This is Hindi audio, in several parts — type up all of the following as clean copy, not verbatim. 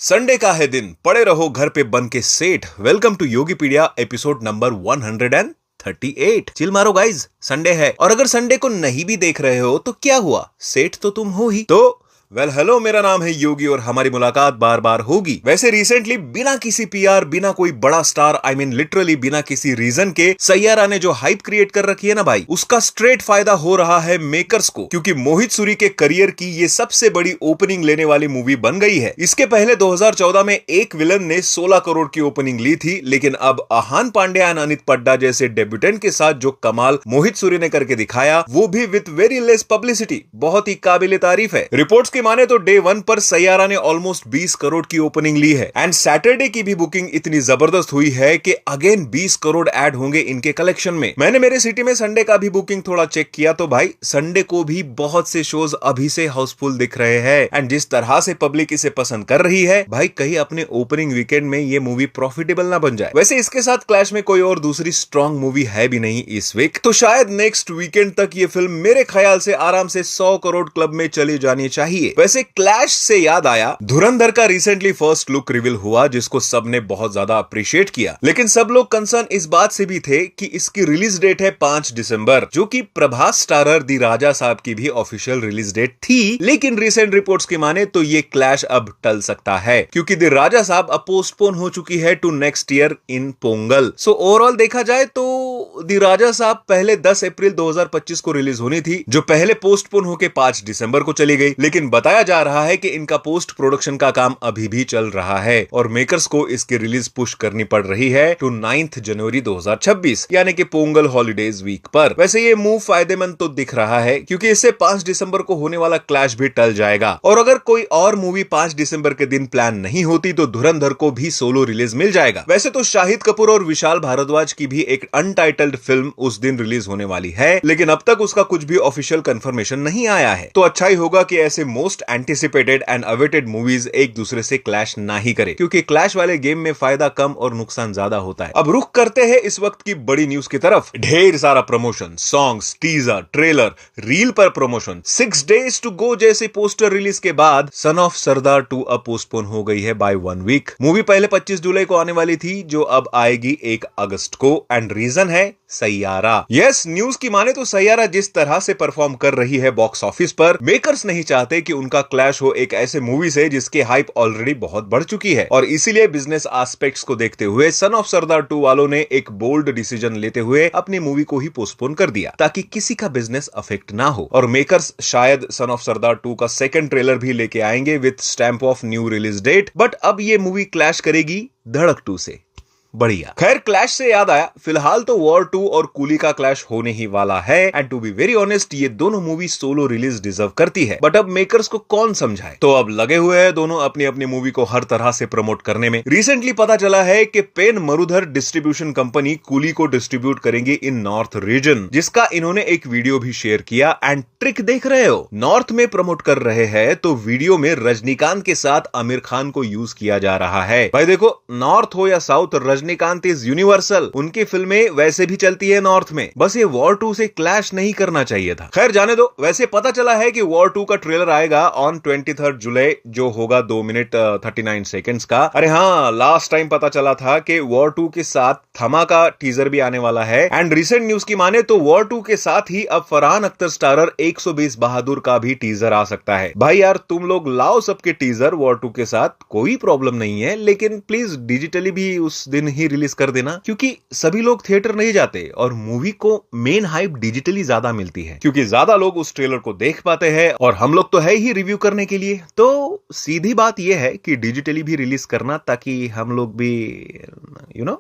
संडे का है दिन, पड़े रहो घर पे बन के सेठ। Welcome to Yogipedia episode number 138। Chill मारो गाइज, संडे है। और अगर संडे को नहीं भी देख रहे हो तो क्या हुआ, सेठ तो तुम हो ही। तो हेलो, मेरा नाम है योगी और हमारी मुलाकात बार बार होगी। वैसे रिसेंटली बिना किसी पीआर, बिना कोई बड़ा स्टार, आई मीन लिटरली बिना किसी रीजन के सैयारा ने जो हाइप क्रिएट कर रखी है ना भाई, उसका स्ट्रेट फायदा हो रहा है मेकर्स को, क्योंकि मोहित सूरी के करियर की ये सबसे बड़ी ओपनिंग लेने वाली मूवी बन गई है। इसके पहले 2014 में एक विलन ने 16 करोड़ की ओपनिंग ली थी, लेकिन अब आहान पांडे एंड अनित पड्डा जैसे डेब्यूटेंट के साथ जो कमाल मोहित सूरी ने करके दिखाया, वो भी विद वेरी लेस पब्लिसिटी, बहुत ही काबिले तारीफ है। रिपोर्ट्स के माने तो डे 1 पर सैयारा ने ऑलमोस्ट 20 करोड़ की ओपनिंग ली है एंड सैटरडे की भी बुकिंग इतनी जबरदस्त हुई है कि अगेन 20 करोड़ ऐड होंगे इनके कलेक्शन में। मैंने मेरे सिटी में संडे का भी बुकिंग थोड़ा चेक किया तो भाई संडे को भी बहुत से शोज अभी से हाउसफुल दिख रहे हैं एंड जिस तरह से पब्लिक इसे पसंद कर रही है, भाई कहीं अपने ओपनिंग वीकेंड में ये मूवी प्रॉफिटेबल ना बन जाए। वैसे इसके साथ क्लैश में कोई और दूसरी स्ट्रॉन्ग मूवी है भी नहीं इस वीक, तो शायद नेक्स्ट वीकेंड तक ये फिल्म मेरे ख्याल से आराम से 100 करोड़ क्लब में चली जानी चाहिए। वैसे क्लैश से याद आया, धुरंधर का रिसेंटली फर्स्ट लुक रिवील हुआ जिसको सबने बहुत ज्यादा अप्रिशिएट किया, लेकिन सब लोग कंसर्न इस बात से भी थे कि इसकी रिलीज डेट है 5 दिसंबर, जो कि प्रभास स्टारर दी राजा साहब की भी ऑफिशियल रिलीज डेट थी। लेकिन रिसेंट रिपोर्ट्स की माने तो ये क्लैश अब टल सकता है, क्योंकि दी राजा साहब अब पोस्टपोन हो चुकी है to next year in Pongal. So overall देखा जाए तो दी राजा साहब पहले 10 अप्रैल 2025 को रिलीज होनी थी, जो पहले पोस्टपोन होकर 5 दिसंबर को चली गई। लेकिन बताया जा रहा है कि इनका पोस्ट प्रोडक्शन का काम अभी भी चल रहा है और मेकर्स को इसकी रिलीज पुश करनी पड़ रही है टू 9 जनवरी 2026, यानी कि पोंगल हॉलीडेज वीक पर। वैसे ये मूव फायदेमंद तो दिख रहा है, क्योंकि इससे 5 दिसंबर को होने वाला क्लैश भी टल जाएगा। और अगर कोई और मूवी 5 दिसंबर के दिन प्लान नहीं होती तो धुरंधर को भी सोलो रिलीज मिल जाएगा। वैसे तो शाहिद कपूर और विशाल भारद्वाज की भी एक अनटाइटल्ड फिल्म उस दिन रिलीज होने वाली है, लेकिन अब तक उसका कुछ भी ऑफिशियल कंफर्मेशन नहीं आया है। तो अच्छा ही होगा कि ऐसे most anticipated and awaited movies एक दूसरे से क्लैश ना ही करे, क्योंकि क्लैश वाले गेम में फायदा कम और नुकसान ज्यादा होता है। अब रुख करते हैं इस वक्त की बड़ी न्यूज की तरफ। ढेर सारा promotion, songs, teaser, trailer, reel पर प्रमोशन, 6 days to go जैसे पोस्टर रिलीज के बाद सन ऑफ सरदार 2 अब पोस्टपोन हो गई है बाय 1 वीक। मूवी पहले 25 जुलाई को आने वाली थी, जो अब आएगी 1 अगस्त को एंड रीजन है सैयारा। यस, न्यूज की माने तो सैयारा जिस तरह से परफॉर्म कर रही है बॉक्स ऑफिस पर, मेकर्स नहीं चाहते कि उनका क्लैश हो एक ऐसे मूवी से जिसकी हाइप ऑलरेडी बहुत बढ़ चुकी है, और इसीलिए बिजनेस एस्पेक्ट्स को देखते हुए सन ऑफ सरदार 2 वालों ने एक बोल्ड डिसीजन लेते हुए अपनी मूवी को ही पोस्टपोन कर दिया, ताकि किसी का बिजनेस अफेक्ट ना हो। और मेकर्स शायद सन ऑफ सरदार 2 का सेकंड ट्रेलर भी लेके आएंगे with stamp of new release date, but अब ये मूवी क्लैश करेगी धड़क 2 से। बढ़िया। खैर, क्लैश से याद आया, फिलहाल तो वॉर 2 और कूली का क्लैश होने ही वाला है and to be very honest ये दोनों मूवी सोलो रिलीज डिजर्व करती है, बट अब मेकर्स को कौन समझाए। तो अब लगे हुए हैं दोनों अपनी अपनी मूवी को हर तरह से प्रमोट करने में। रिसेंटली पता चला है कि पेन मरुधर डिस्ट्रीब्यूशन कंपनी कूली को डिस्ट्रीब्यूट करेंगी इन नॉर्थ रीजन, जिसका इन्होंने एक वीडियो भी शेयर किया एंड ट्रिक देख रहे हो, नॉर्थ में प्रमोट कर रहे हैं तो वीडियो में रजनीकांत के साथ आमिर खान को यूज किया जा रहा है। भाई देखो, नॉर्थ हो या साउथ, रजनीकांत इज यूनिवर्सल, उनकी फिल्में वैसे भी चलती है नॉर्थ में, बस ये वॉर 2 से क्लैश नहीं करना चाहिए था। खैर जाने दो। वैसे पता चला है कि वॉर 2 का ट्रेलर आएगा ऑन 23 जुलाई, जो होगा 2 मिनट 39 सेकेंड्स का। अरे हाँ, लास्ट टाइम पता चला था कि वॉर 2 के साथ थमा का टीजर भी आने वाला है एंड रिसेंट न्यूज की माने तो वॉर 2 के साथ ही अब फरहान अख्तर स्टारर 120 बहादुर का भी टीजर आ सकता है। भाई यार, तुम लोग लाओ सबके टीजर वॉर 2 के साथ, कोई प्रॉब्लम नहीं है, लेकिन प्लीज डिजिटली भी उस दिन ही रिलीज कर देना, क्योंकि सभी लोग थिएटर नहीं जाते और मूवी को मेन हाइप डिजिटली ज्यादा मिलती है, क्योंकि ज्यादा लोग उस ट्रेलर को देख पाते हैं और हम लोग तो है ही रिव्यू करने के लिए। तो सीधी बात यह है कि डिजिटली भी रिलीज करना, ताकि हम लोग भी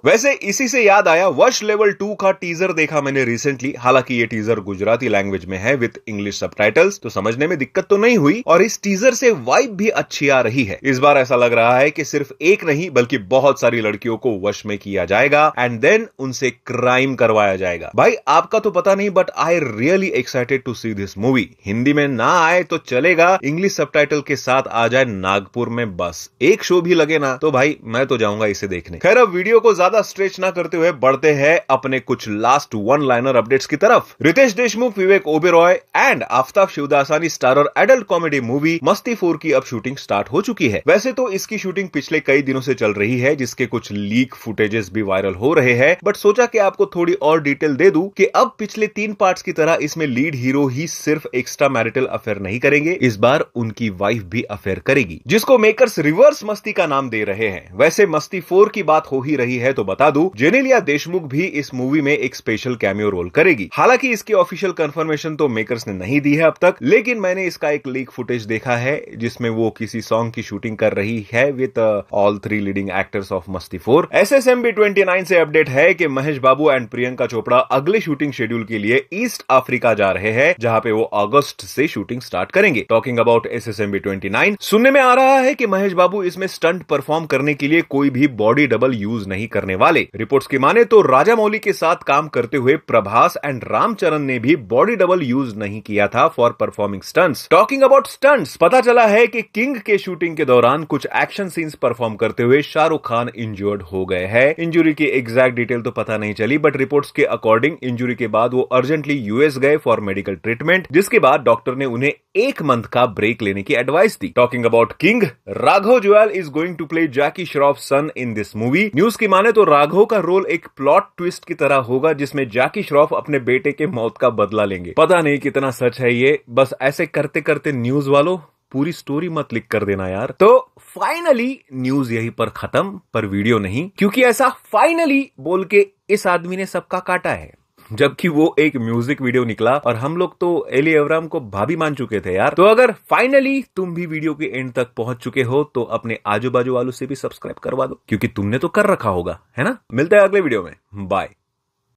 वैसे इसी से याद आया, वश लेवल 2 का टीजर देखा मैंने रिसेंटली। हालांकि ये टीजर गुजराती लैंग्वेज में है विद इंग्लिश सबटाइटल्स, तो समझने में दिक्कत तो नहीं हुई और इस टीजर से वाइब भी अच्छी आ रही है। इस बार ऐसा लग रहा है कि सिर्फ एक नहीं बल्कि बहुत सारी लड़कियों को वश वश में किया जाएगा एंड देन उनसे क्राइम करवाया जाएगा। भाई आपका तो पता नहीं but I really excited to see this movie. Hindi में ना आए तो चलेगा, इंग्लिश सबटाइटल के साथ आ जाए नागपुर में, बस एक शो भी लगे ना तो भाई मैं तो जाऊंगा इसे देखने। खैर अब वीडियो को ज्यादा स्ट्रेच ना करते हुए बढ़ते हैं अपने कुछ लास्ट वन लाइनर अपडेट्स की तरफ। Riteish Deshmukh, Vivek Oberoi and Aftab Shivdasani starrer adult comedy movie Masti 4 की अब शूटिंग स्टार्ट हो चुकी है। वैसे तो इसकी शूटिंग पिछले कई दिनों से चल रही है, जिसके कुछ लीक फुटेजेस भी वायरल हो रहे हैं, बट सोचा कि आपको थोड़ी और डिटेल दे दूं कि अब पिछले 3 पार्ट्स की तरह इसमें लीड हीरो ही सिर्फ एक्स्ट्रा मैरिटल अफेयर नहीं करेंगे, इस बार उनकी वाइफ भी अफेयर करेगी, जिसको मेकर्स रिवर्स मस्ती का नाम दे रहे हैं। वैसे मस्ती 4 की बात हो ही रही है तो बता दूं, जेनेलिया देशमुख भी इस मूवी में एक स्पेशल कैमियो रोल करेगी। हालांकि इसकी ऑफिशियल कंफर्मेशन तो मेकर्स ने नहीं दी है अब तक, लेकिन मैंने इसका एक लीक फुटेज देखा है जिसमें वो किसी सॉन्ग की शूटिंग कर रही है with all 3 leading actors of मस्ती 4। SSMB 29 से अपडेट है कि महेश बाबू एंड प्रियंका चोपड़ा अगले शूटिंग शेड्यूल के लिए ईस्ट अफ्रीका जा रहे हैं, जहां पे वो अगस्त से शूटिंग स्टार्ट करेंगे। टॉकिंग अबाउट SSMB 29, सुनने में आ रहा है कि महेश बाबू इसमें स्टंट परफॉर्म करने के लिए कोई भी बॉडी डबल यूज नहीं करने वाले। रिपोर्ट्स की माने तो राजा मौली के साथ काम करते हुए प्रभास एंड रामचरण ने भी बॉडी डबल यूज नहीं किया था for performing stunts. Talking about stunts, पता चला है कि किंग के शूटिंग के दौरान कुछ एक्शन सीन्स परफॉर्म करते हुए शाहरुख खान इंजर्ड हो गए हैं। इंजुरी की एग्जैक्ट डिटेल तो पता नहीं चली, बट रिपोर्ट्स के अकॉर्डिंग इंजुरी के बाद वो अर्जेंटली यूएस गए फॉर मेडिकल ट्रीटमेंट, जिसके बाद डॉक्टर ने उन्हें 1 मंथ का ब्रेक लेने की एडवाइस दी। Talking about King, Raghav Juyal is going to play Jackie Shroff son in this movie. News की माने तो राघव का रोल एक प्लॉट ट्विस्ट की तरह होगा, जिसमें जैकी श्रॉफ अपने बेटे के मौत का बदला लेंगे। पता नहीं कितना सच है ये, बस ऐसे करते करते न्यूज वालों पूरी स्टोरी मत लीक कर देना यार। तो फाइनली न्यूज यहीं पर खत्म, पर वीडियो नहीं, क्योंकि ऐसा फाइनली बोल के इस आदमी ने सबका काटा है, जबकि वो एक म्यूजिक वीडियो निकला और हम लोग तो एली एवराम को भाभी मान चुके थे यार। तो अगर फाइनली तुम भी वीडियो के एंड तक पहुंच चुके हो तो अपने आजू बाजू वालों से भी सब्सक्राइब करवा दो, क्योंकि तुमने तो कर रखा होगा, है ना। मिलते हैं अगले वीडियो में, बाय।